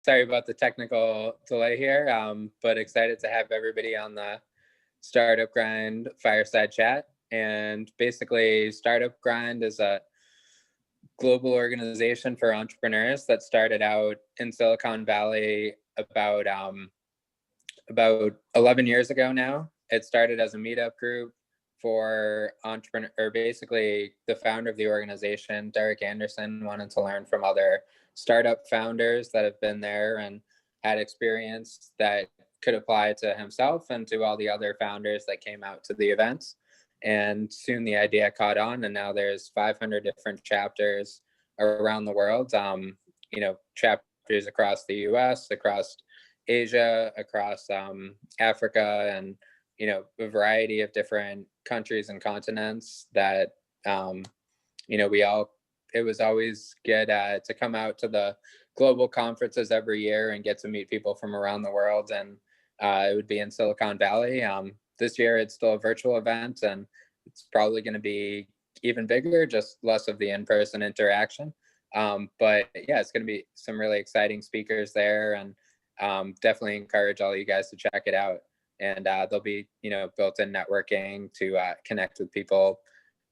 Sorry about the technical delay here, but excited to have everybody on the Startup Grind fireside chat. And basically, Startup Grind is a global organization for entrepreneurs that started out in Silicon Valley about 11 years ago now. It started as a meetup group for entrepreneur, or basically the founder of the organization, Derek Anderson, wanted to learn from other startup founders that have been there and had experience that could apply to himself and to all the other founders that came out to the events. And soon the idea caught on, and now there's 500 different chapters around the world. Chapters across the U.S., across Asia, across Africa, and a variety of different countries and continents that it was always good to come out to the global conferences every year and get to meet people from around the world. And it would be in Silicon Valley. This year it's still a virtual event, and it's probably going to be even bigger, just less of the in-person interaction. But yeah, it's going to be some really exciting speakers there, and definitely encourage all you guys to check it out. And there'll be built-in networking to connect with people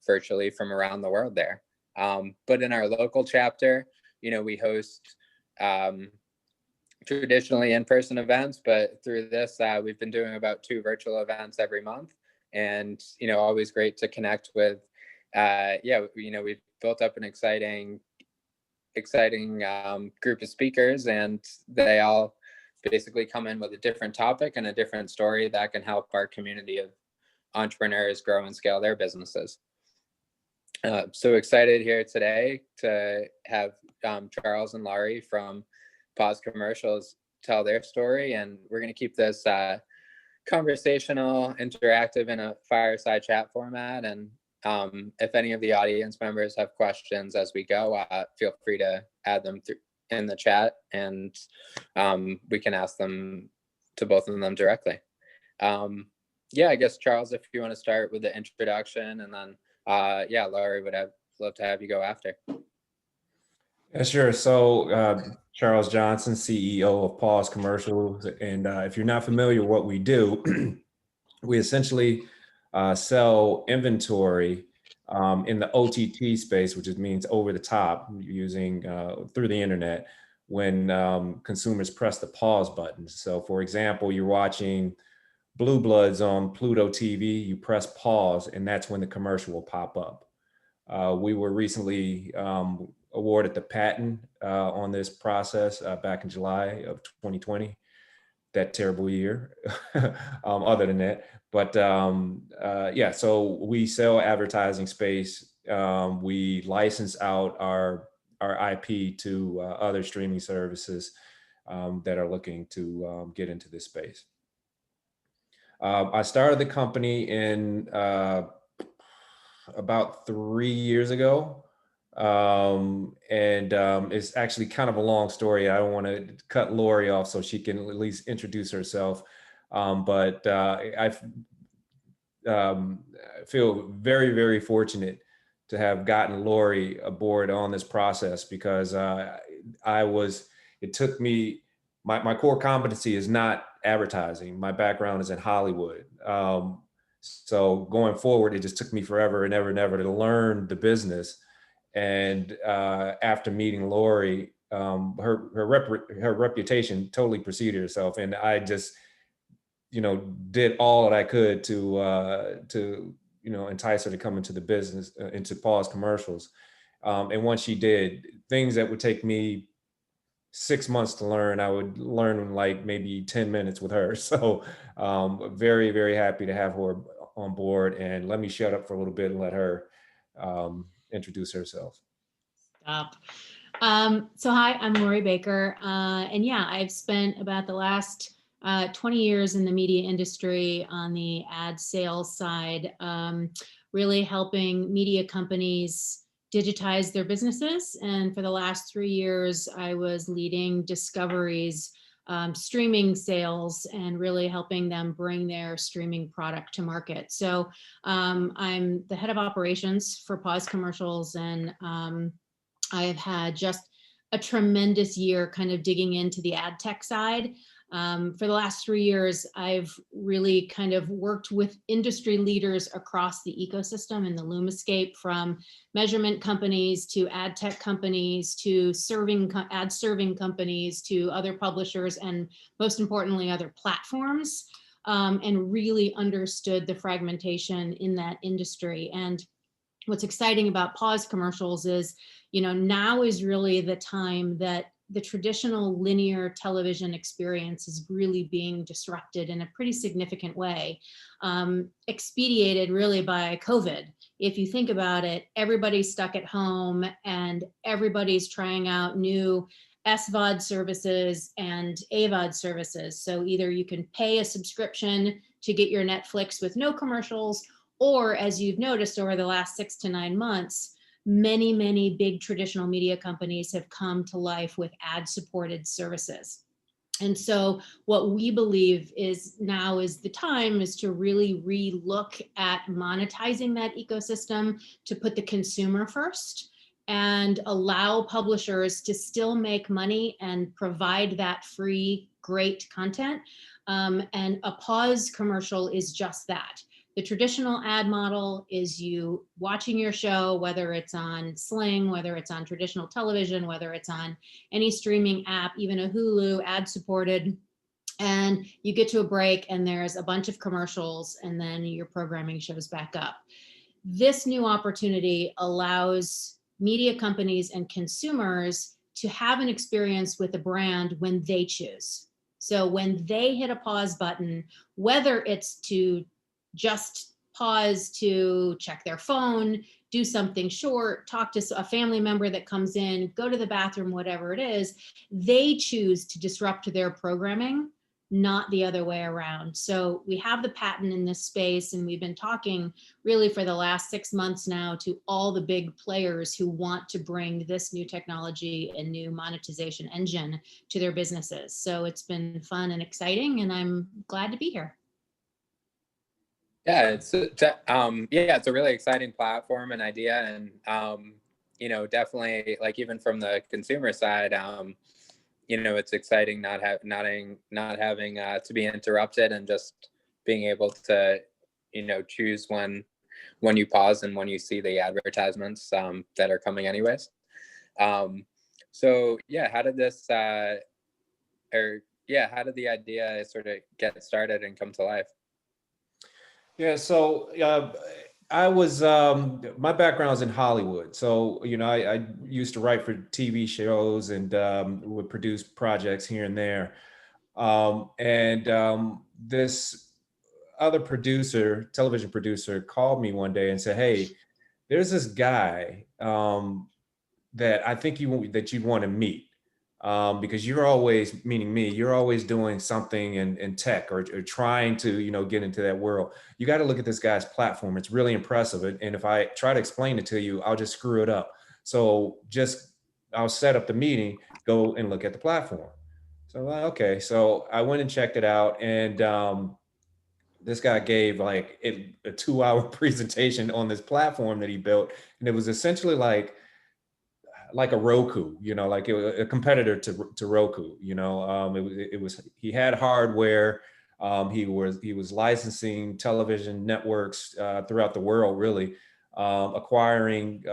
virtually from around the world there. But in our local chapter, we host traditionally in-person events, but through this, we've been doing about 2 virtual events every month. And always great to connect with. We've built up an exciting group of speakers, and they all basically come in with a different topic and a different story that can help our community of entrepreneurs grow and scale their businesses. So excited here today to have Charles and Lauri from Pause Commercials tell their story, and we're going to keep this conversational, interactive in a fireside chat format. And if any of the audience members have questions as we go, feel free to add them in the chat, and we can ask them to both of them directly. I guess, Charles, if you want to start with the introduction, and then Lauri, would have love to have you go after. Yeah, sure. So Charles Johnson, CEO of Pause Commercials. And if you're not familiar with what we do, we essentially sell inventory in the OTT space, which means over the top, using through the internet, when consumers press the pause button. So for example, you're watching Blue Bloods on Pluto TV, you press pause, and that's when the commercial will pop up. We were recently awarded the patent on this process back in July of 2020, that terrible year, other than that. But so we sell advertising space. We license out our IP to other streaming services that are looking to get into this space. I started the company in about 3 years ago. It's actually kind of a long story. I don't want to cut Lauri off so she can at least introduce herself. But I feel very, very fortunate to have gotten Lauri aboard on this process, because it took me, my core competency is not advertising. My background is in Hollywood. So going forward, it just took me forever and ever and ever to learn the business. And after meeting Lauri, her reputation totally preceded herself, and I just, did all that I could to entice her to come into the business, into Pause Commercials. And once she did, things that would take me 6 months to learn, I would learn in like maybe 10 minutes with her. So very, very happy to have her on board. And let me shut up for a little bit and let her introduce herself. Stop. So hi, I'm Lauri Baker. I've spent about the last 20 years in the media industry on the ad sales side, really helping media companies digitize their businesses. And for the last 3 years, I was leading Discovery's streaming sales and really helping them bring their streaming product to market. So I'm the head of operations for Pause Commercials, and I have had just a tremendous year kind of digging into the ad tech side. For the last 3 years, I've really kind of worked with industry leaders across the ecosystem in the Lumascape, from measurement companies to ad tech companies to ad serving companies to other publishers, and most importantly, other platforms, and really understood the fragmentation in that industry. And what's exciting about pause commercials is, now is really the time that the traditional linear television experience is really being disrupted in a pretty significant way, expedited really by COVID. If you think about it, everybody's stuck at home and everybody's trying out new SVOD services and AVOD services. So either you can pay a subscription to get your Netflix with no commercials, or, as you've noticed over the last 6 to 9 months, many, many big traditional media companies have come to life with ad-supported services. And so what we believe is now is the time is to really re-look at monetizing that ecosystem, to put the consumer first and allow publishers to still make money and provide that free, great content. And a pause commercial is just that. The traditional ad model is you watching your show, whether it's on Sling, whether it's on traditional television, whether it's on any streaming app, even a Hulu, ad supported, and you get to a break and there's a bunch of commercials and then your programming shows back up. This new opportunity allows media companies and consumers to have an experience with a brand when they choose. So when they hit a pause button, whether it's to just pause to check their phone, do something short, talk to a family member that comes in, go to the bathroom, whatever it is, they choose to disrupt their programming, not the other way around. So we have the patent in this space, and we've been talking really for the last 6 months now to all the big players who want to bring this new technology and new monetization engine to their businesses. So it's been fun and exciting, and I'm glad to be here. Yeah, it's a really exciting platform and idea, and definitely, like, even from the consumer side, it's exciting not having to be interrupted, and just being able to choose when you pause and when you see the advertisements that are coming anyways. So yeah, how did the idea sort of get started and come to life? Yeah, so I was my background is in Hollywood. So, I used to write for TV shows and would produce projects here and there. This other television producer, called me one day and said, "Hey, there's this guy that I think you'd want to meet. Because you're always, meaning me, you're always doing something in tech or trying to, get into that world. You got to look at this guy's platform. It's really impressive. And if I try to explain it to you, I'll just screw it up. So I'll set up the meeting, go and look at the platform." So I'm like, okay. So I went and checked it out. And this guy gave like a 2-hour presentation on this platform that he built. And it was essentially like a Roku, like a competitor to Roku. He had hardware. He was licensing television networks throughout the world, really, acquiring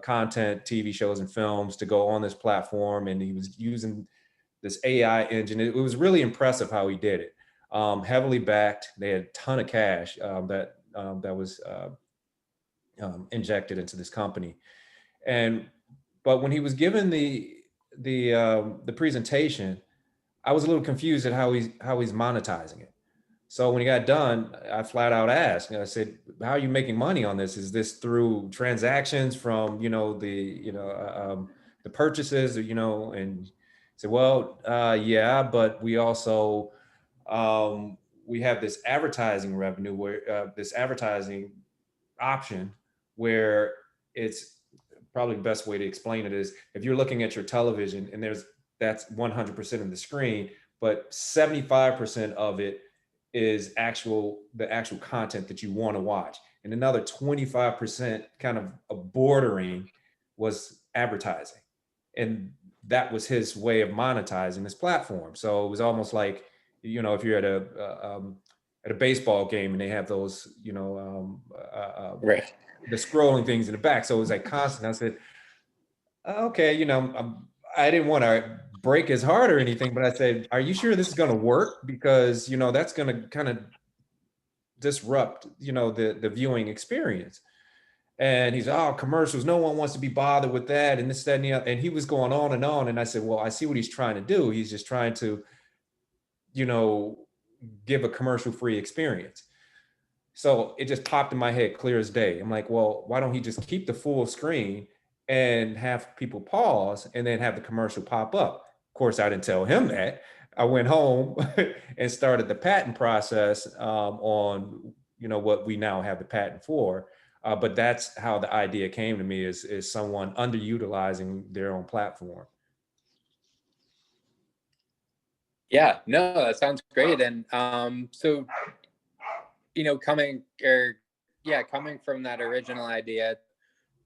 content, TV shows and films to go on this platform. And he was using this AI engine. It was really impressive how he did it. Heavily backed. They had a ton of cash that was injected into this company. But when he was given the presentation, I was a little confused at how he's monetizing it. So when he got done, I flat out asked, I said, "How are you making money on this? Is this through transactions from the purchases, And he said, "Well, yeah, but we also we have this advertising revenue where this advertising option where it's." Probably the best way to explain it is if you're looking at your television and that's 100% of the screen, but 75% of it is the actual content that you want to watch. And another 25% kind of bordering was advertising. And that was his way of monetizing this platform. So it was almost like, you know, if you're at a baseball game and they have those, you know, Right. the scrolling things in the back. So it was like constant. I said, okay, you know, I didn't want to break his heart or anything, but I said, are you sure this is going to work? Because, you know, that's going to kind of disrupt, you know, the viewing experience. And he's, oh, commercials, no one wants to be bothered with that, and this, that, and the other. And he was going on and on. And I said, well, I see what he's trying to do. He's just trying to, you know, give a commercial-free experience. So it just popped in my head clear as day. I'm like, well, why don't he just keep the full screen and have people pause and then have the commercial pop up? Of course, I didn't tell him that. I went home and started the patent process on, you know, what we now have the patent for. But that's how the idea came to me, is someone underutilizing their own platform. Yeah, no, that sounds great. And so, you know, coming from that original idea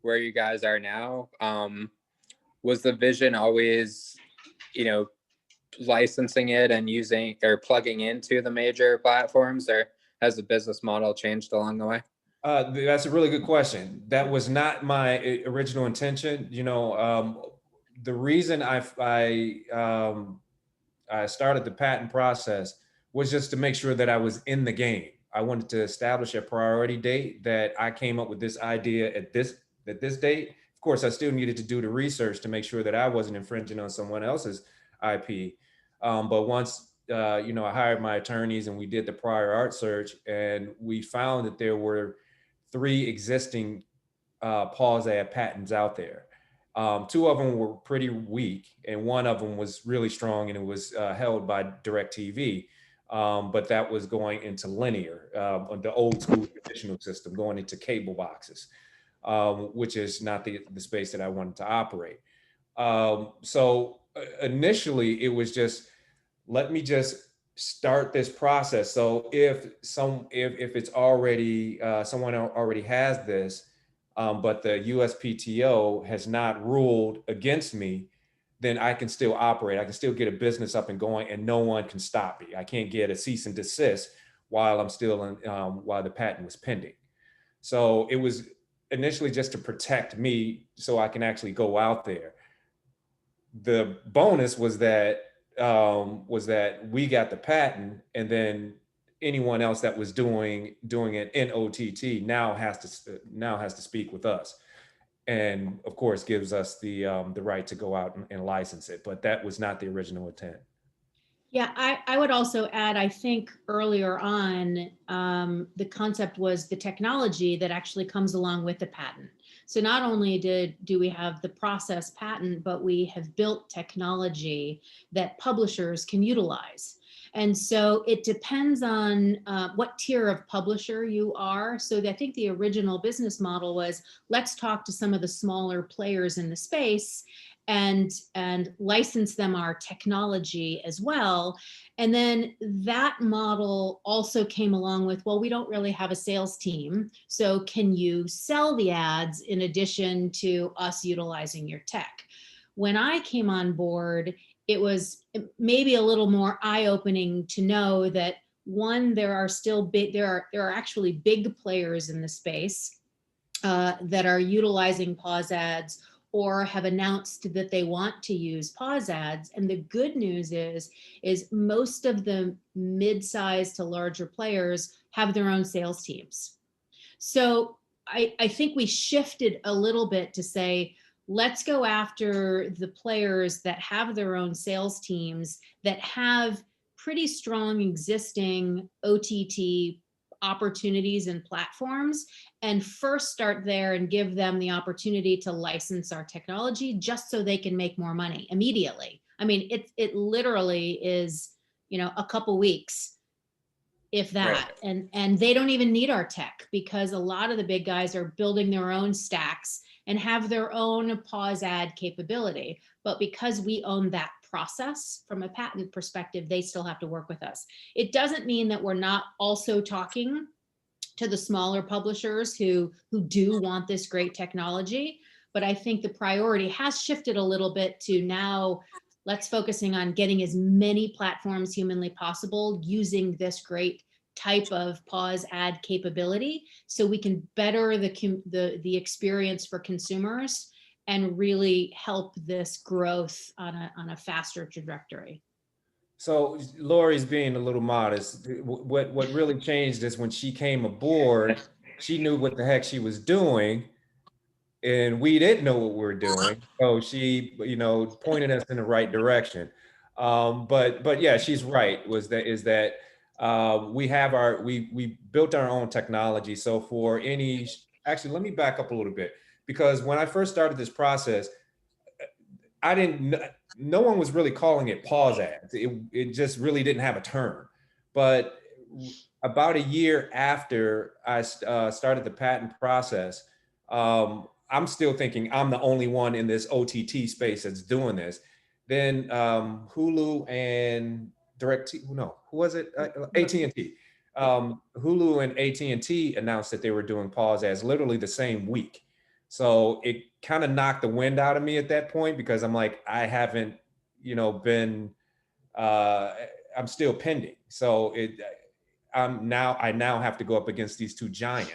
where you guys are now, was the vision always, you know, licensing it and using or plugging into the major platforms, or has the business model changed along the way? That's a really good question. That was not my original intention. You know, the reason I started the patent process was just to make sure that I was in the game. I wanted to establish a priority date, that I came up with this idea at this date. Of course, I still needed to do the research to make sure that I wasn't infringing on someone else's IP. But once you know, I hired my attorneys and we did the prior art search, and we found that there were 3 existing pause ad patents out there. 2 of them were pretty weak, and 1 of them was really strong, and it was held by DirecTV. But that was going into linear, the old school traditional system, going into cable boxes, which is not the space that I wanted to operate. So initially, it was just, let me just start this process. So if it's already someone already has this, but the USPTO has not ruled against me, then I can still operate. I can still get a business up and going, and no one can stop me. I can't get a cease and desist while I'm still in, while the patent was pending. So it was initially just to protect me, so I can actually go out there. The bonus was that we got the patent, and then anyone else that was doing it in OTT now has to speak with us, and of course gives us the right to go out and license it. But that was not the original intent. Yeah, I would also add, I think earlier on, the concept was the technology that actually comes along with the patent. So not only do we have the process patent, but we have built technology that publishers can utilize. And so it depends on what tier of publisher you are. So I think the original business model was, let's talk to some of the smaller players in the space and license them our technology as well. And then that model also came along with, well, we don't really have a sales team, so can you sell the ads in addition to us utilizing your tech? When I came on board, it was maybe a little more eye-opening to know that, one, there are actually big players in the space that are utilizing pause ads or have announced that they want to use pause ads. And the good news is most of the mid-sized to larger players have their own sales teams. So I think we shifted a little bit to say, let's go after the players that have their own sales teams, that have pretty strong existing OTT opportunities and platforms, and first start there and give them the opportunity to license our technology, just so they can make more money immediately. I mean, it literally is, you know, a couple weeks, if that. Right. And they don't even need our tech, because a lot of the big guys are building their own stacks and have their own pause ad capability. But because we own that process from a patent perspective, they still have to work with us. It doesn't mean that we're not also talking to the smaller publishers who do want this great technology, but I think the priority has shifted a little bit to now let's focusing on getting as many platforms humanly possible using this great type of pause ad capability so we can better the experience for consumers and really help this growth on a faster trajectory. So Lauri's being a little modest. What really changed is when she came aboard, she knew what the heck she was doing, and we didn't know what we were doing. So she, pointed us in the right direction. But yeah, she's right. We built our own technology. So actually, let me back up a little bit, because when I first started this process, no one was really calling it pause ads. It just really didn't have a term. But about a year after I started the patent process, I'm still thinking I'm the only one in this OTT space that's doing this. Then Hulu and who was it? AT&T. Hulu and AT&T announced that they were doing pause ads literally the same week. So it kind of knocked the wind out of me at that point, because I'm like, I haven't, been, I'm still pending. So I now have to go up against these two giants.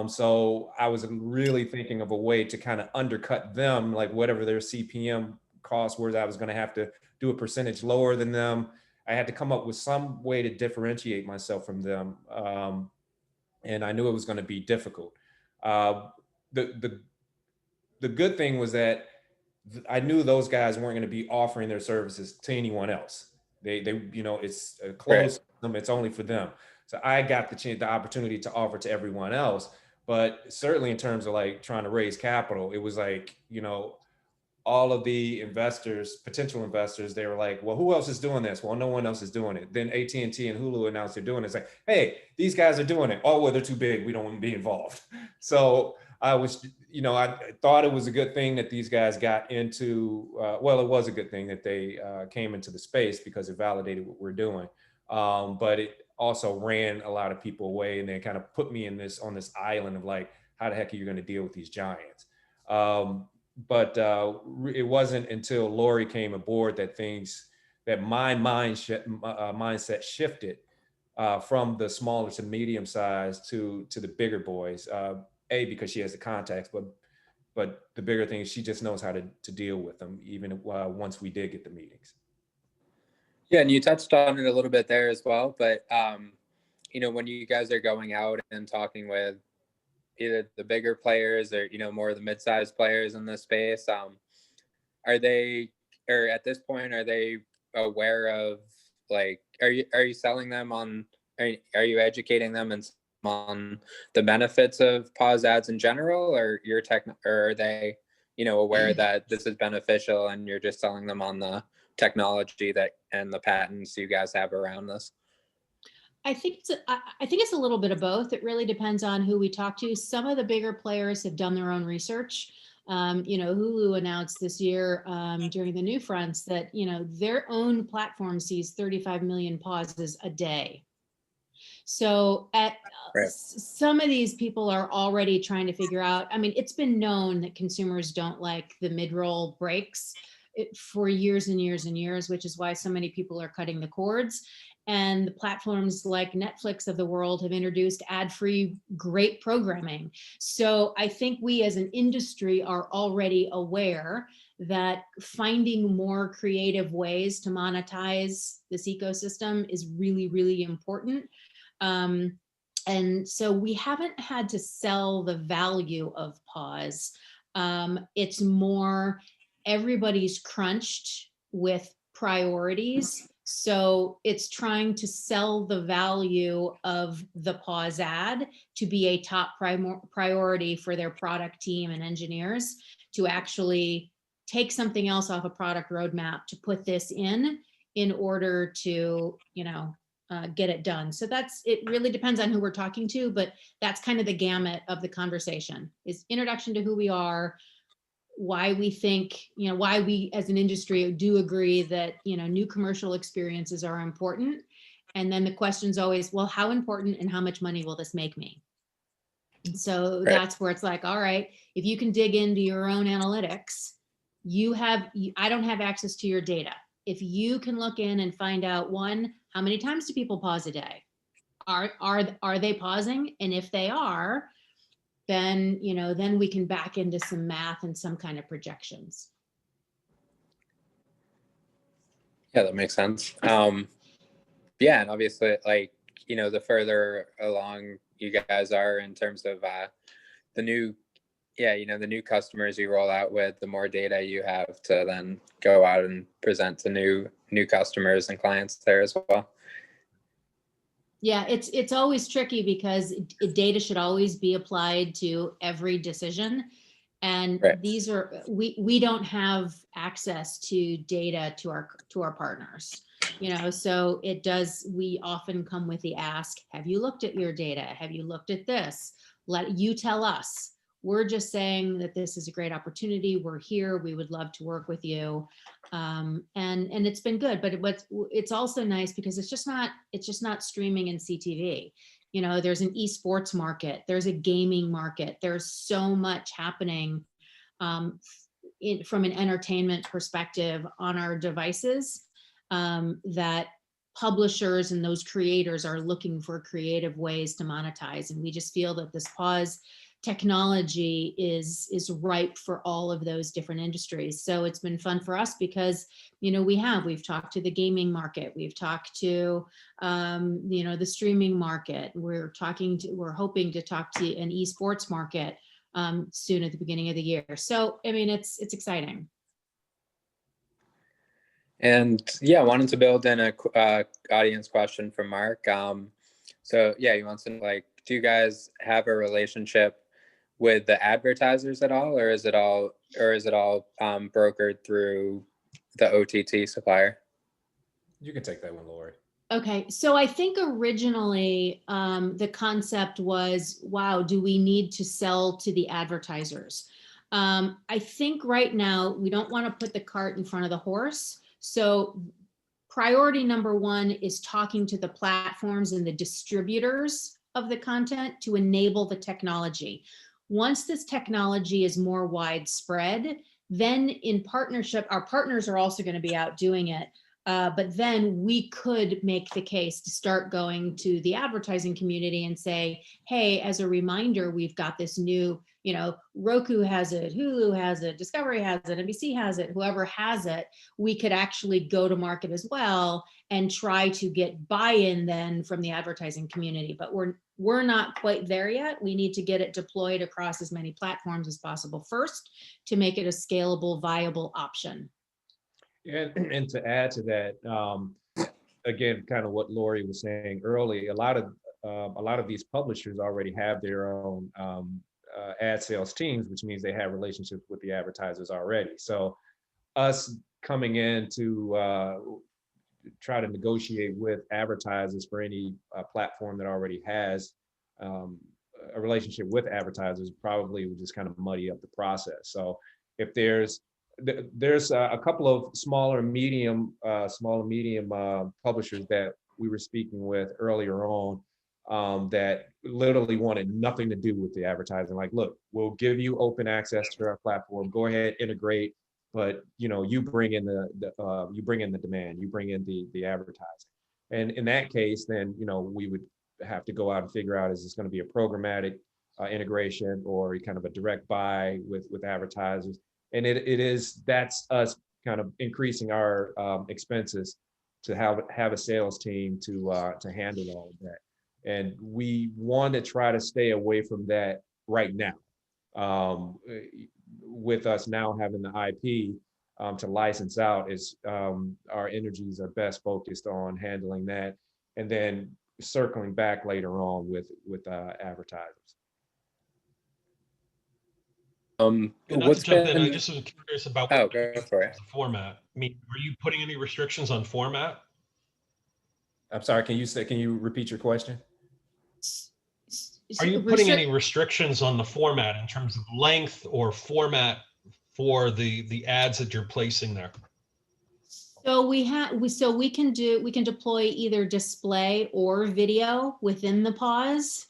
So I was really thinking of a way to kind of undercut them, like whatever their CPM costs were, I was going to have to do a percentage lower than them. I had to come up with some way to differentiate myself from them. And I knew it was going to be difficult. The good thing was that I knew those guys weren't going to be offering their services to anyone else. It's a closed system, it's only for them. So I got the opportunity to offer to everyone else. But certainly in terms of like trying to raise capital, it was like, all of the potential investors, they were like, well, who else is doing this? Well, no one else is doing it. Then AT&T and Hulu announced they're doing it. It's like, hey, these guys are doing it. Oh, well, they're too big. We don't want to be involved. So I was, I thought it was a good thing that these guys got into, it was a good thing that they came into the space, because it validated what we're doing. But it also ran a lot of people away, and then kind of put me on this island of like, how the heck are you going to deal with these giants? But it wasn't until Lauri came aboard that my mindset shifted from the smaller to medium size to the bigger boys. Because she has the contacts, but the bigger thing is she just knows how to deal with them, even once we did get the meetings. Yeah, and you touched on it a little bit there as well, but when you guys are going out and talking with either the bigger players or more of the mid-sized players in this space, are they, or at this point, are they aware of, like, are you selling them on, are you educating them on the benefits of pause ads in general, or or are they aware that this is beneficial and you're just selling them on the technology and the patents you guys have around this? I think it's a little bit of both. It really depends on who we talk to. Some of the bigger players have done their own research. Hulu announced this year during the New Fronts that their own platform sees 35 million pauses a day. So some of these people are already trying to figure out. I mean, it's been known that consumers don't like the mid-roll breaks for years and years and years, which is why so many people are cutting the cords. And the platforms like Netflix of the world have introduced ad-free great programming. So I think we as an industry are already aware that finding more creative ways to monetize this ecosystem is really, really important. And so we haven't had to sell the value of pause. It's more everybody's crunched with priorities. So it's trying to sell the value of the pause ad to be a top priority for their product team and engineers to actually take something else off a product roadmap to put this in order to, get it done. So it really depends on who we're talking to, but that's kind of the gamut of the conversation, is introduction to who we are, why we think, why we as an industry do agree that, new commercial experiences are important. And then the question's always, well, how important and how much money will this make me? So Right. that's where it's like, all right, if you can dig into your own analytics, I don't have access to your data. If you can look in and find out, one, how many times do people pause a day? Are they pausing? And if they are, then, then we can back into some math and some kind of projections. Yeah, that makes sense. Yeah, and obviously, like, the further along you guys are in terms of the new, the new customers you roll out with, the more data you have to then go out and present to new customers and clients there as well. Yeah, it's always tricky because data should always be applied to every decision. And Right. these are, we don't have access to data to our partners, so we often come with the ask, have you looked at your data? Have you looked at this? Let you tell us. We're just saying that this is a great opportunity. We're here. We would love to work with you. And it's been good, but it's also nice because it's just not streaming in CTV. There's an esports market, there's a gaming market, there's so much happening from an entertainment perspective on our devices that publishers and those creators are looking for creative ways to monetize. And we just feel that this pause technology is ripe for all of those different industries. So it's been fun for us because, we've talked to the gaming market, we've talked to, the streaming market. We're hoping to talk to an esports market soon at the beginning of the year. So, it's exciting. And yeah, I wanted to build in a audience question from Mark. So yeah, he wants to know, like, do you guys have a relationship with the advertisers at all, or is it all brokered through the OTT supplier? You can take that one, Lauri. Okay, so I think originally the concept was, wow, do we need to sell to the advertisers? I think right now we don't want to put the cart in front of the horse. So priority number one is talking to the platforms and the distributors of the content to enable the technology. Once this technology is more widespread, then in partnership, our partners are also going to be out doing it. But then we could make the case to start going to the advertising community and say, hey, as a reminder, we've got this new, Roku has it, Hulu has it, Discovery has it, NBC has it, whoever has it, we could actually go to market as well and try to get buy-in then from the advertising community. But we're not quite there yet. We need to get it deployed across as many platforms as possible first to make it a scalable, viable option. And to add to that, again, kind of what Lauri was saying earlier, a lot of these publishers already have their own ad sales teams, which means they have relationships with the advertisers already. So us coming in to try to negotiate with advertisers for any platform that already has a relationship with advertisers probably would just kind of muddy up the process. So if there's a couple of smaller medium publishers that we were speaking with earlier on that literally wanted nothing to do with the advertising. Like, look, we'll give you open access to our platform. Go ahead, integrate, but you bring in the demand, you bring in the advertising. And in that case, then we would have to go out and figure out, is this going to be a programmatic integration or kind of a direct buy with advertisers? And that's us kind of increasing our expenses to have a sales team to handle all of that. And we want to try to stay away from that right now. With us now having the IP to license out, is our energies are best focused on handling that, and then circling back later on with advertisers. Not to jump in, I just was curious about go for it. The format. I mean, are you putting any restrictions on format? I'm sorry, can you repeat your question? Are you putting any restrictions on the format in terms of length or format for the ads that you're placing there? So we can deploy either display or video within the pause.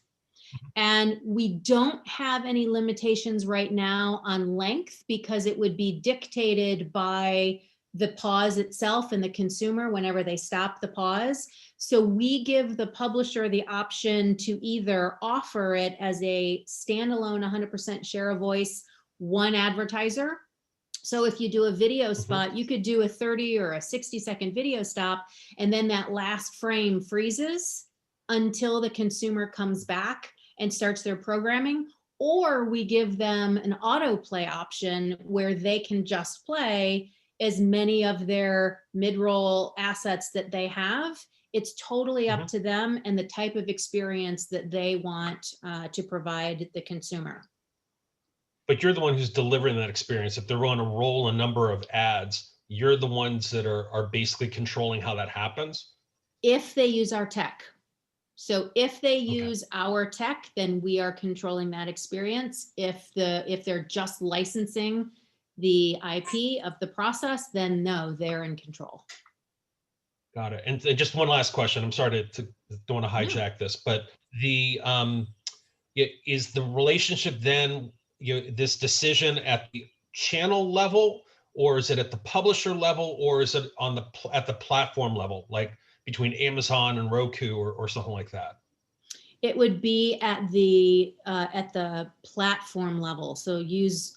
And we don't have any limitations right now on length because it would be dictated by the pause itself and the consumer whenever they stop the pause. So we give the publisher the option to either offer it as a standalone 100% share of voice, one advertiser. So if you do a video spot, you could do a 30 or a 60-second video stop, and then that last frame freezes until the consumer comes back and starts their programming. Or we give them an autoplay option where they can just play as many of their mid-roll assets that they have. It's totally up to them and the type of experience that they want to provide the consumer. But you're the one who's delivering that experience. If they're on to roll a number of ads, you're the ones that are basically controlling how that happens? If they use our tech. So if they use our tech, then we are controlling that experience. If they're just licensing the IP of the process, then no, they're in control. Got it. And just one last question. I'm sorry to don't want to hijack this, but the is the relationship then, this decision at the channel level, or is it at the publisher level, or is it on at the platform level, like between Amazon and Roku or something like that? It would be at the platform level. So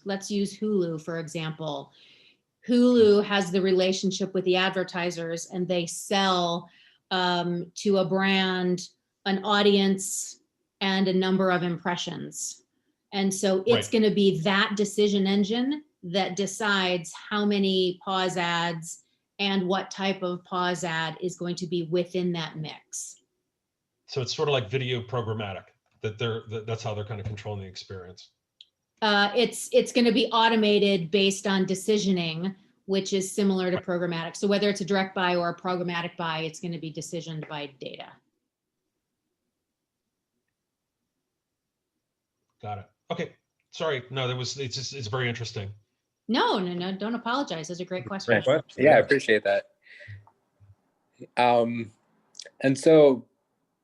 let's use Hulu, for example. Hulu has the relationship with the advertisers, and they sell to a brand, an audience, and a number of impressions. And so it's going to be that decision engine that decides how many pause ads and what type of pause ad is going to be within that mix. So it's sort of like video programmatic, that's how they're kind of controlling the experience. It's going to be automated based on decisioning, which is similar to programmatic. So whether it's a direct buy or a programmatic buy, it's going to be decisioned by data. Got it. Okay. Sorry. No, it's very interesting. No, don't apologize. Those are great questions. Right. Yeah, I appreciate that. And so,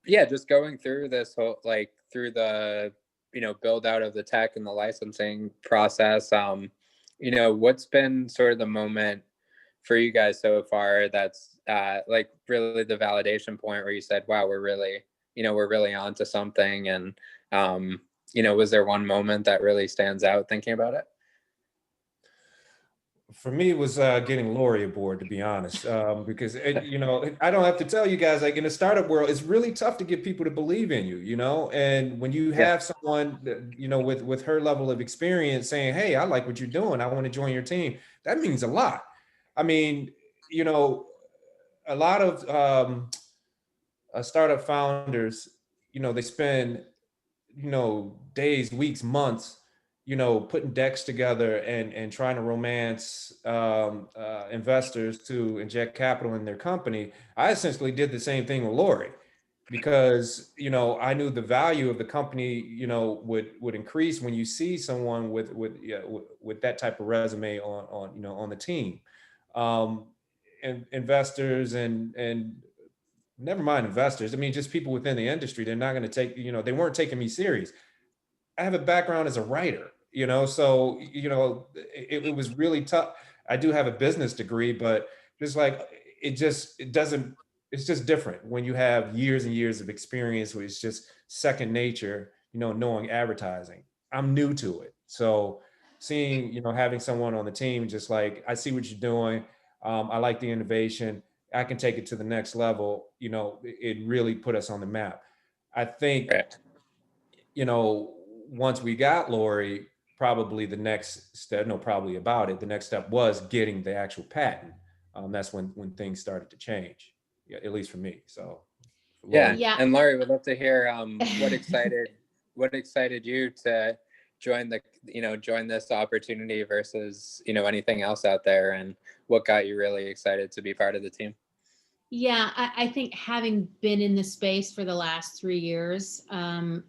yeah, just going through this whole, through the, build out of the tech and the licensing process, what's been sort of the moment for you guys so far that's really the validation point where you said, wow, we're really onto something? And, was there one moment that really stands out thinking about it? For me, it was getting Lauri aboard, to be honest, because I don't have to tell you guys, in the startup world, it's really tough to get people to believe in you, and when you have someone, with her level of experience saying, hey, I like what you're doing, I want to join your team, that means a lot. I mean, a lot of startup founders, they spend, days, weeks, months, putting decks together and trying to romance investors to inject capital in their company. I essentially did the same thing with Lauri because, I knew the value of the company, would increase when you see someone with that type of resume on the team. And investors and never mind investors. I mean, just people within the industry, they're not going to take, they weren't taking me serious. I have a background as a writer, so, it was really tough. I do have a business degree, but it's just different when you have years and years of experience where it's just second nature, knowing advertising. I'm new to it. So seeing, having someone on the team, just I see what you're doing. I like the innovation. I can take it to the next level. It really put us on the map. I think, once we got Lauri, probably the next step, the next step was getting the actual patent. That's when things started to change, at least for me. So yeah. And Lauri, would love to hear what excited you to join this opportunity versus, anything else out there, and what got you really excited to be part of the team? Yeah, I think having been in the space for the last 3 years, and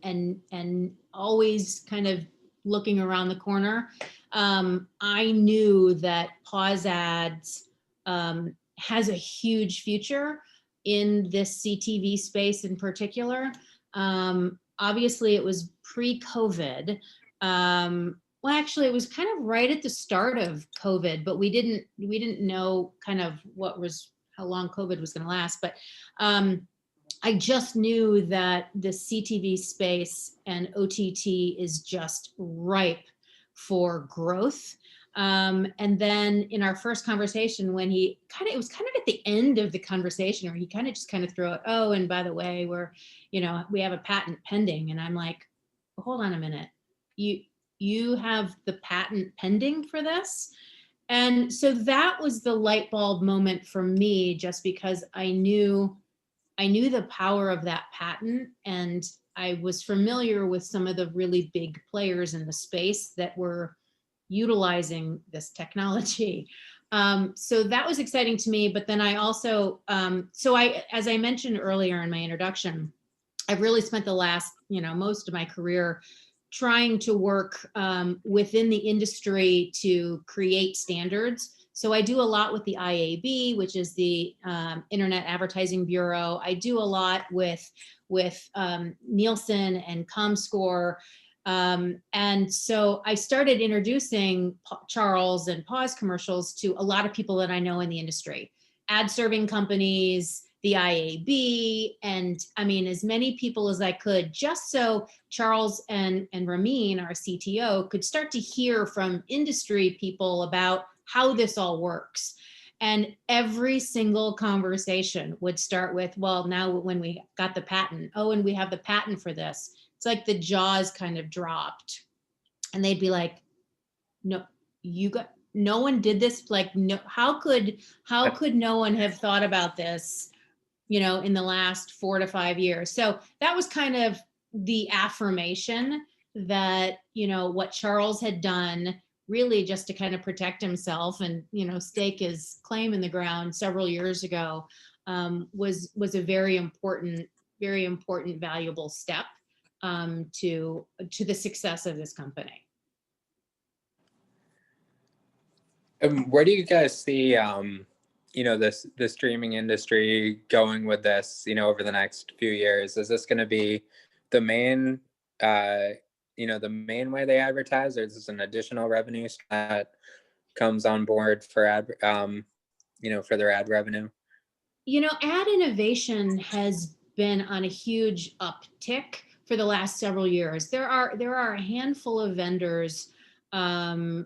always kind of looking around the corner, I knew that pause ads has a huge future in this CTV space in particular. obviously it was pre-COVID. Well, actually, it was kind of right at the start of COVID, but we didn't know kind of how long COVID was going to last. But I just knew that the CTV space and OTT is just ripe for growth. And then in our first conversation, when it was kind of at the end of the conversation, where he kind of threw out, oh, and by the way, we have a patent pending. And I'm like, hold on a minute. You have the patent pending for this? And so that was the light bulb moment for me, just because I knew the power of that patent, and I was familiar with some of the really big players in the space that were utilizing this technology. So that was exciting to me. But then I also, as I mentioned earlier in my introduction, I've really spent the last, most of my career trying to work within the industry to create standards. So I do a lot with the IAB, which is the Internet Advertising Bureau. I do a lot with Nielsen and ComScore. And so I started introducing Charles and Pause commercials to a lot of people that I know in the industry, ad serving companies, the IAB, and I mean, as many people as I could, just so Charles and Ramin, our CTO, could start to hear from industry people about how this all works. And every single conversation would start with, well, now when we got the patent, oh, and we have the patent for this. It's like the jaws kind of dropped. And they'd be like, no one did this. Like, no, how could no one have thought about this, in the last 4 to 5 years? So that was kind of the affirmation that, what Charles had done, really just to kind of protect himself and, stake his claim in the ground several years ago, was a very important, valuable step to the success of this company. Where do you guys see, the streaming industry going with this, over the next few years? Is this going to be the main, the main way they advertise, or is this an additional revenue that comes on board for for their ad revenue? Ad innovation has been on a huge uptick for the last several years. There are a handful of vendors, Truex,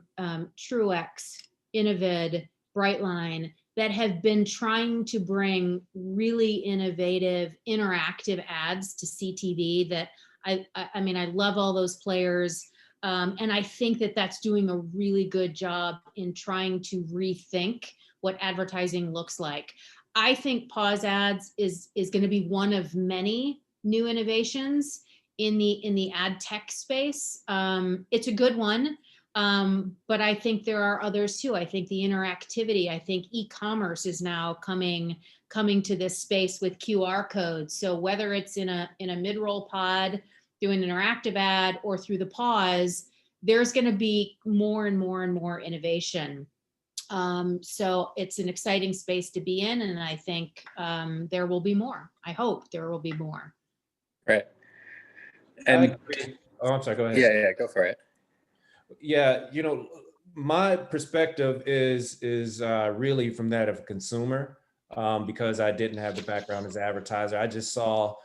Innovid, Brightline, that have been trying to bring really innovative, interactive ads to CTV. That I mean, I love all those players. And I think that that's doing a really good job in trying to rethink what advertising looks like. I think pause ads is going to be one of many new innovations in the ad tech space. It's a good one. But I think there are others too. I think the interactivity, I think e-commerce is now coming to this space with QR codes. So whether it's in a mid-roll pod, through an interactive ad, or through the pause, there's going to be more and more and more innovation. So it's an exciting space to be in, and I think there will be more. I hope there will be more. Right. And I'm sorry, go ahead. Yeah, go for it. Yeah, my perspective is really from that of a consumer, because I didn't have the background as an advertiser. I just saw,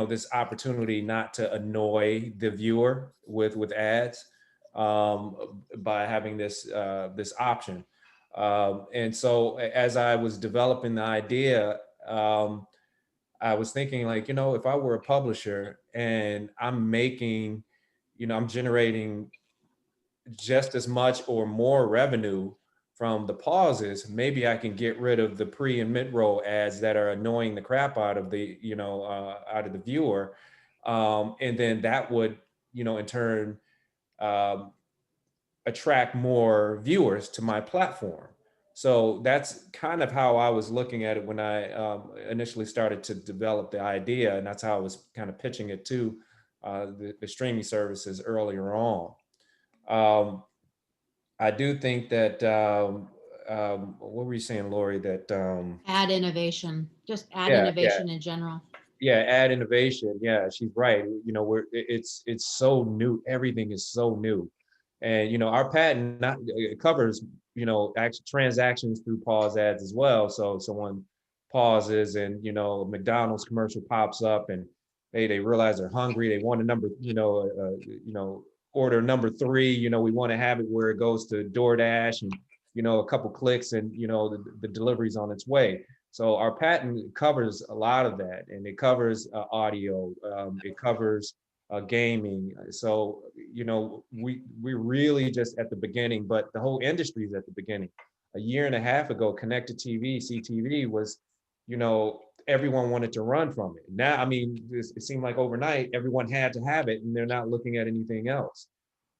this opportunity not to annoy the viewer with ads by having this option. And so as I was developing the idea, I was thinking, like, if I were a publisher and I'm making, I'm generating just as much or more revenue from the pauses, maybe I can get rid of the pre and mid roll ads that are annoying the crap out of the, out of the viewer. And then that would, in turn, attract more viewers to my platform. So that's kind of how I was looking at it when I initially started to develop the idea. And that's how I was kind of pitching it to the streaming services earlier on. I do think that, what were you saying, Lauri, that... ad innovation, just ad innovation in general. Yeah, ad innovation. Yeah, she's right. You know, it's so new. Everything is so new, and you know, our patent not it covers, you know, actual transactions through pause ads as well. So if someone pauses and, you know, McDonald's commercial pops up and they realize they're hungry, they want a number, you know, order number 3. You know, we want to have it where it goes to DoorDash and, you know, a couple clicks and, you know, the delivery's on its way. So our patent covers a lot of that, and it covers audio, it covers gaming. So, you know, we're really just at the beginning, but the whole industry is at the beginning. A year and a half ago, connected TV, CTV was, you know, everyone wanted to run from it. Now, I mean, it seemed like overnight everyone had to have it, and they're not looking at anything else.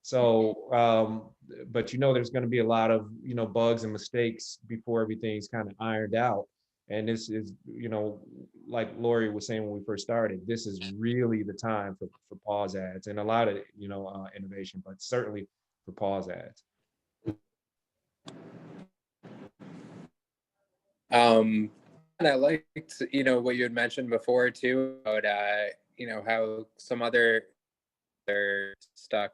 So, but you know, there's going to be a lot of, you know, bugs and mistakes before everything's kind of ironed out. And this is, you know, like Lauri was saying when we first started, this is really the time for pause ads and a lot of, you know, innovation, but certainly for pause ads. And I liked, you know, what you had mentioned before too about, you know, how some other are stuck,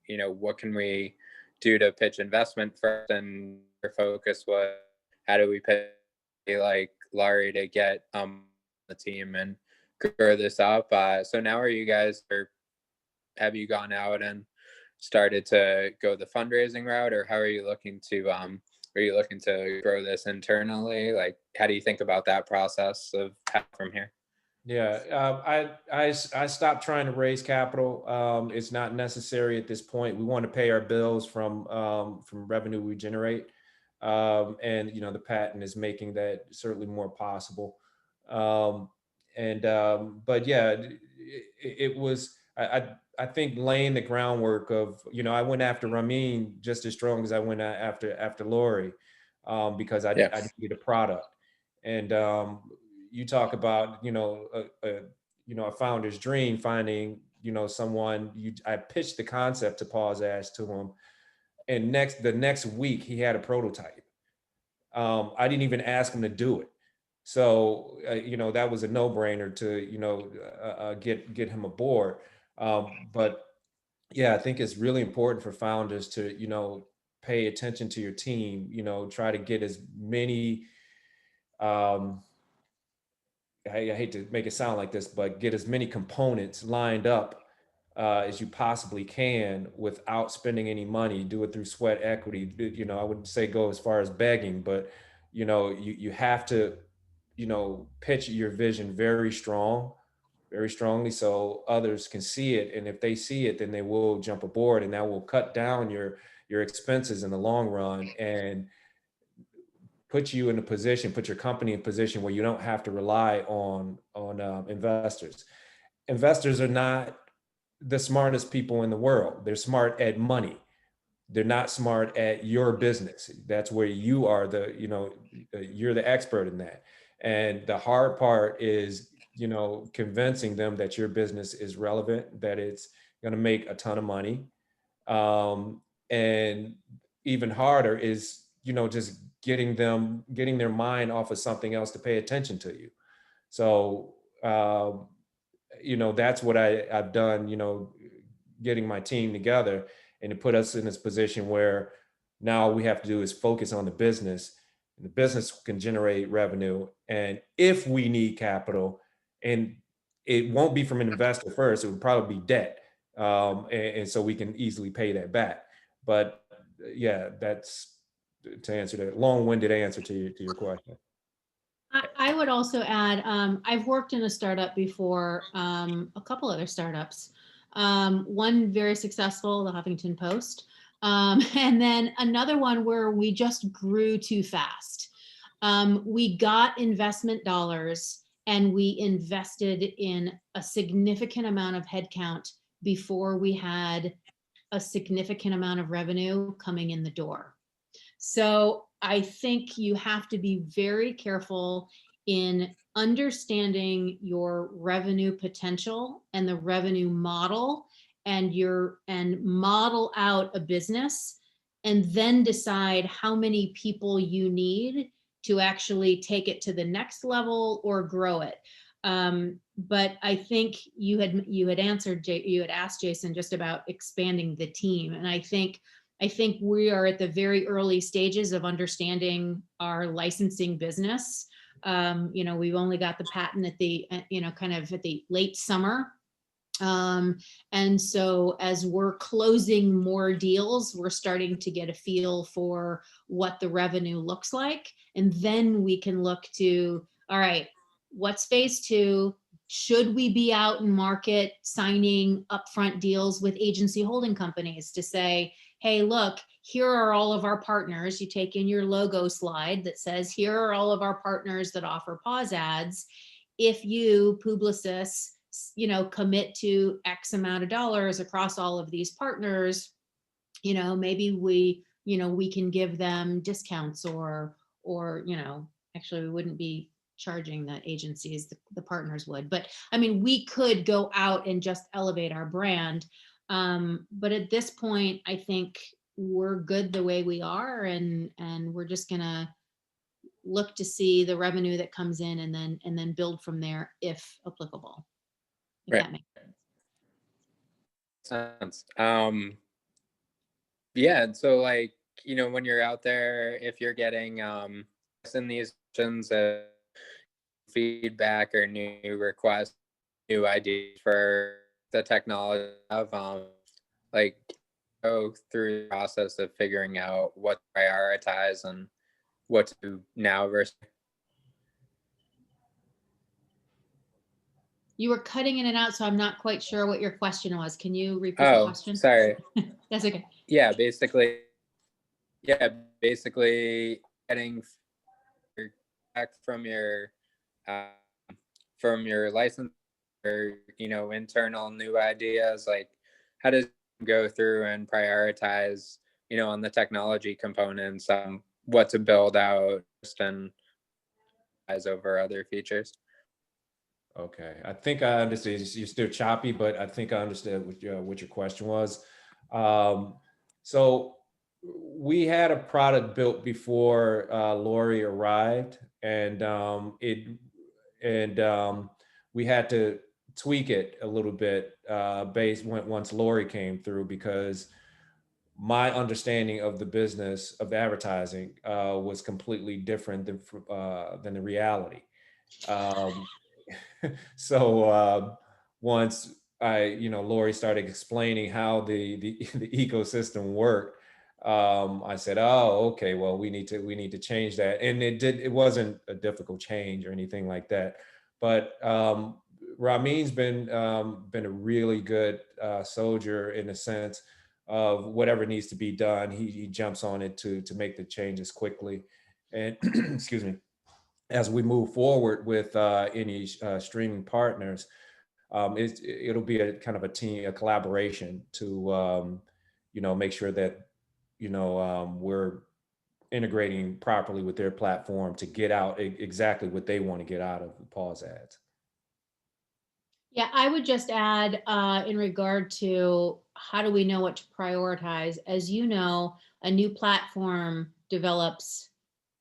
you know, what can we do to pitch investment first? And your focus was, how do we pitch like Lauri to get the team and grow this up? So now are you guys, or have you gone out and started to go the fundraising route, or how are you looking to grow this internally? Like, how do you think about that process of from here? Yeah, I stopped trying to raise capital. It's not necessary at this point. We want to pay our bills from revenue we generate, and you know, the patent is making that certainly more possible. But yeah, it was I think laying the groundwork of, you know, I went after Ramin just as strong as I went after Lauri, because I needed a product. And you talk about, you know, a founder's dream, finding, you know, someone. I pitched the concept to pause ads to him, and the next week he had a prototype. I didn't even ask him to do it. So, you know, that was a no-brainer to, you know, get him aboard. But yeah, I think it's really important for founders to, you know, pay attention to your team, you know, try to get as many, I hate to make it sound like this, but get as many components lined up as you possibly can without spending any money. Do it through sweat equity. You know, I wouldn't say go as far as begging, but you know, you have to, you know, pitch your vision very strongly, so others can see it. And if they see it, then they will jump aboard, and that will cut down your expenses in the long run, and put you in a position, put your company in a position where you don't have to rely on investors. Investors are not the smartest people in the world. They're smart at money. They're not smart at your business. That's where you are you're the expert in that. And the hard part is, you know, convincing them that your business is relevant, that it's going to make a ton of money. And even harder is, you know, just getting their mind off of something else to pay attention to you. So, you know, that's what I've done, you know, getting my team together, and to put us in this position where now we have to do is focus on the business, and the business can generate revenue. And if we need capital, and it won't be from an investor first, it would probably be debt. And so we can easily pay that back. But yeah, that's to answer that long-winded answer to your question. I would also add, I've worked in a startup before, a couple other startups. One very successful, the Huffington Post, and then another one where we just grew too fast. We got investment dollars and we invested in a significant amount of headcount before we had a significant amount of revenue coming in the door. So I think you have to be very careful in understanding your revenue potential and the revenue model, and model out a business, and then decide how many people you need to actually take it to the next level or grow it. But I think you had asked Jason just about expanding the team. And I think we are at the very early stages of understanding our licensing business. We've only got the patent at the, kind of at the late summer. And so as we're closing more deals, we're starting to get a feel for what the revenue looks like. And then we can look to, all right, what's phase 2? Should we be out in market signing upfront deals with agency holding companies to say, hey, look, here are all of our partners. You take in your logo slide that says, here are all of our partners that offer pause ads. If you, Publicis, commit to X amount of dollars across all of these partners, maybe we can give them discounts or, actually we wouldn't be charging the agencies, the partners would, but I mean, we could go out and just elevate our brand. But at this point, I think we're good the way we are, and we're just gonna look to see the revenue that comes in and then build from there if applicable. If Right. that makes sense. Yeah, and so like, when you're out there, if you're getting in these sessions, feedback or new requests, new ideas for the technology of like go through the process of figuring out what to prioritize and what to do now versus. You were cutting in and out, so I'm not quite sure what your question was. Can you repeat the question? Sorry. That's okay. Yeah, basically getting feedback from your license or internal new ideas. Like, how does it go through and prioritize on the technology components, what to build out and as over other features? Okay, I think I understand. You're still choppy, but I think I understood what your question was. So we had a product built before Lauri arrived, and we had to tweak it a little bit once Lauri came through, because my understanding of the business of advertising was completely different than the reality. So once Lauri started explaining how the ecosystem worked, I said, "Oh, okay. Well, we need to change that." And it wasn't a difficult change or anything like that. But Ramin's been a really good soldier in the sense of whatever needs to be done, he jumps on it to make the changes quickly. And excuse me. As we move forward with any streaming partners, it'll be a kind of a team, a collaboration to, make sure that, we're integrating properly with their platform to get out exactly what they want to get out of the pause ads. Yeah, I would just add in regard to how do we know what to prioritize? As you know, a new platform develops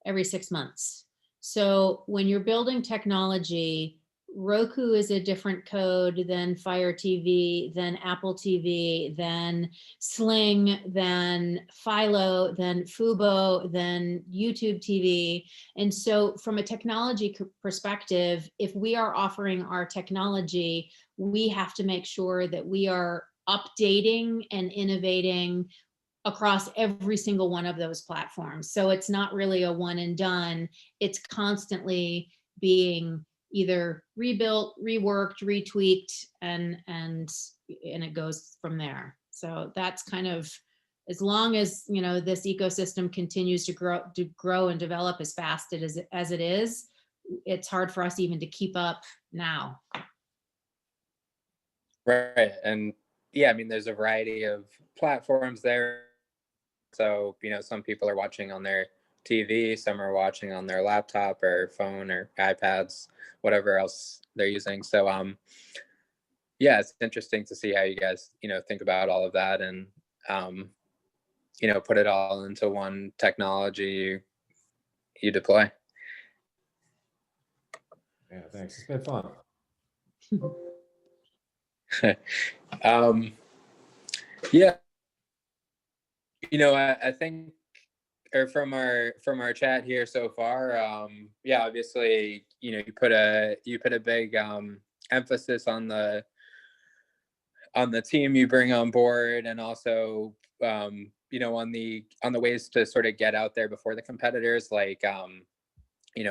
every 6 months. So when you're building technology, Roku is a different code than Fire TV, than Apple TV, than Sling, than Philo, than Fubo, than YouTube TV. And so from a technology perspective, if we are offering our technology, we have to make sure that we are updating and innovating across every single one of those platforms. So it's not really a one and done. It's constantly being either rebuilt, reworked, retweaked, and it goes from there. So that's kind of, as long as this ecosystem continues to grow and develop as fast as it is, it's hard for us even to keep up now. Right. And yeah, I mean, there's a variety of platforms there. So, some people are watching on their TV, some are watching on their laptop or phone or iPads, whatever else they're using. So, yeah, it's interesting to see how you guys, think about all of that and, put it all into one technology you deploy. Yeah, thanks. It's been fun. Yeah, I think, or from our chat here so far, yeah, obviously, you put a big emphasis on the team you bring on board, and also on the ways to sort of get out there before the competitors, like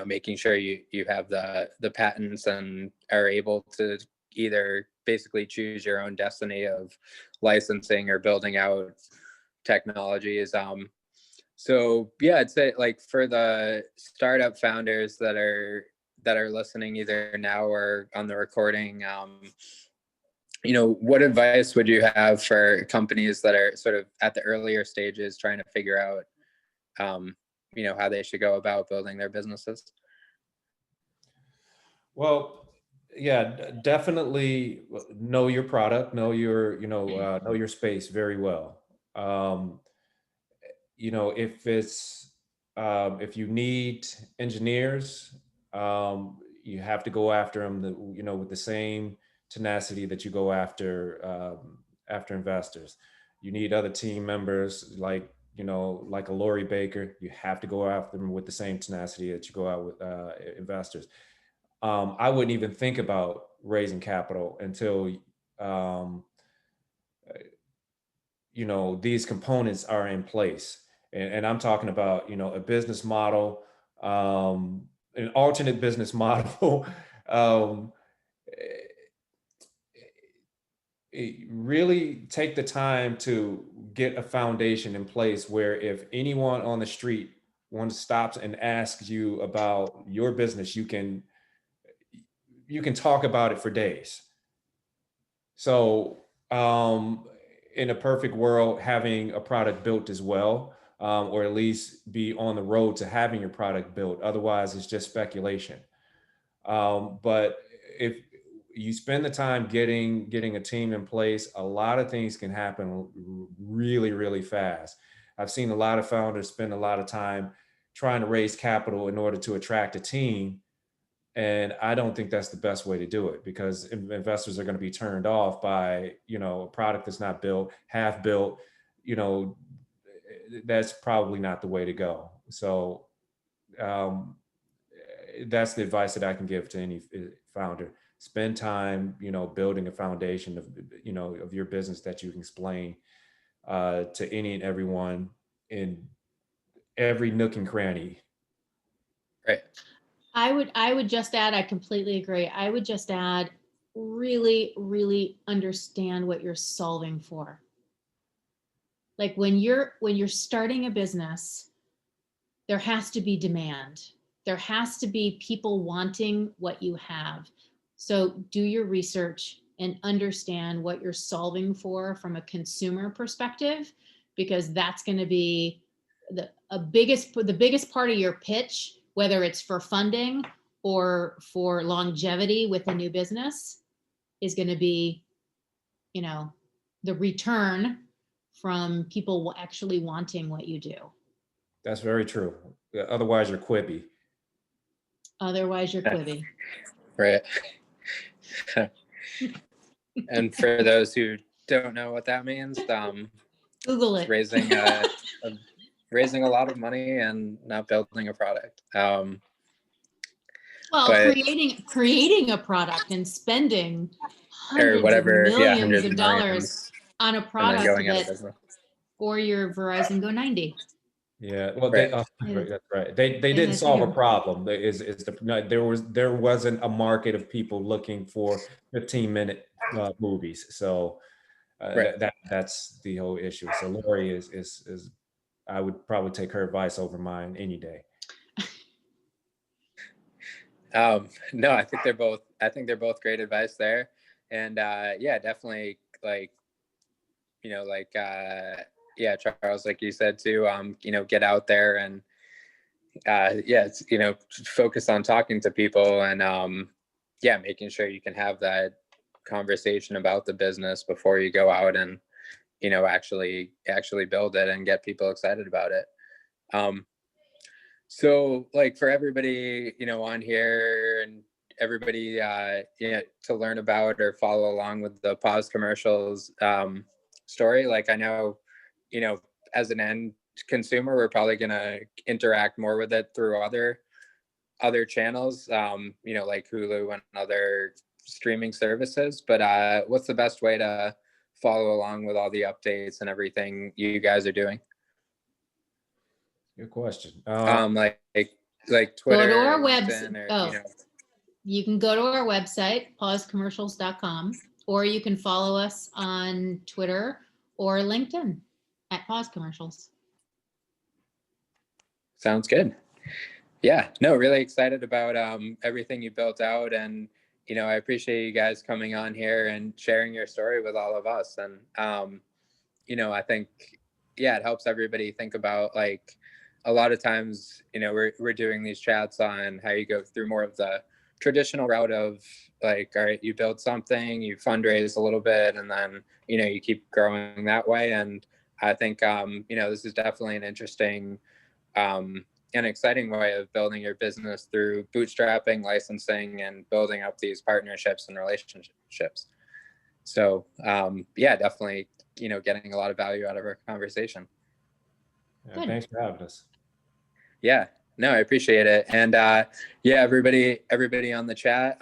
making sure you have the patents and are able to either basically choose your own destiny of licensing or building out technologies. So yeah, I'd say, like, for the startup founders that are listening either now or on the recording, what advice would you have for companies that are sort of at the earlier stages trying to figure out how they should go about building their businesses? Well, yeah, definitely know your product, know your, know your space very well. If it's, if you need engineers, you have to go after them, with the same tenacity that you go after investors. You need other team members, like a Lauri Baker. You have to go after them with the same tenacity that you go out with investors. I wouldn't even think about raising capital until these components are in place. And I'm talking about, a business model, an alternate business model. um, Really take the time to get a foundation in place where if anyone on the street stops and asks you about your business, you can talk about it for days. So in a perfect world, having a product built as well, or at least be on the road to having your product built. Otherwise, it's just speculation. But if you spend the time getting a team in place, a lot of things can happen really, really fast. I've seen a lot of founders spend a lot of time trying to raise capital in order to attract a team. And I don't think that's the best way to do it, because investors are going to be turned off by, a product that's not built, half built. That's probably not the way to go. So that's the advice that I can give to any founder. Spend time, building a foundation of, of your business that you can explain to any and everyone in every nook and cranny. Right. I would just add, I completely agree. I would just add, really, really understand what you're solving for. Like when you're starting a business, there has to be demand. There has to be people wanting what you have. So do your research and understand what you're solving for from a consumer perspective, because that's going to be the biggest part of your pitch, whether it's for funding or for longevity with a new business, is going to be, the return from people actually wanting what you do. That's very true. Otherwise, you're Quibi. Otherwise, you're Quibi. Right. And for those who don't know what that means, Google it. Raising a lot of money and not building a product. Well, creating a product and spending hundreds of millions of dollars on a product that, or your Verizon Go 90. Yeah, well, right. That's right. They didn't solve a problem. There wasn't a market of people looking for 15-minute movies. So right. that's the whole issue. So Lauri is I would probably take her advice over mine any day. No, I think they're both great advice there. And yeah, definitely, like, yeah, Charles, like you said too, get out there and yeah, it's, focus on talking to people and yeah, making sure you can have that conversation about the business before you go out and actually build it and get people excited about it. So, like, for everybody on here, and everybody to learn about or follow along with the Pause Commercials story. Like I know, as an end consumer, we're probably going to interact more with it through other channels, like Hulu and other streaming services. But what's the best way to follow along with all the updates and everything you guys are doing? Good question. Like Go Twitter, to our LinkedIn, website. You can go to our website, pausecommercials.com, or you can follow us on Twitter or LinkedIn at Pause Commercials. Sounds good. Yeah, no, really excited about everything you built out, and I appreciate you guys coming on here and sharing your story with all of us. And I think it helps everybody think about, like, a lot of times we're doing these chats on how you go through more of the traditional route of, like, all right, you build something, you fundraise a little bit, and then you keep growing that way. And I think this is definitely an interesting an exciting way of building your business through bootstrapping, licensing, and building up these partnerships and relationships. So definitely getting a lot of value out of our conversation. Yeah, thanks for having us. Yeah, no, I appreciate it. And everybody on the chat,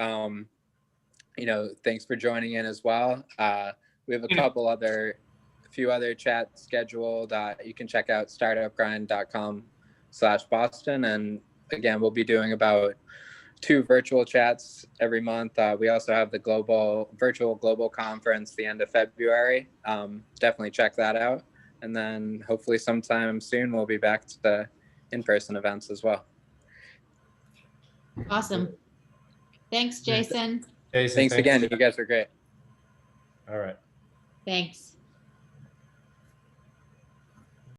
thanks for joining in as well. We have a few other chats scheduled. You can check out startupgrind.com/Boston. And again, we'll be doing about 2 virtual chats every month. We also have the virtual global conference the end of February. Definitely check that out. And then hopefully sometime soon we'll be back to the in-person events as well. Awesome. Thanks, Jason. Jason, Thanks again. You guys are great. All right. Thanks.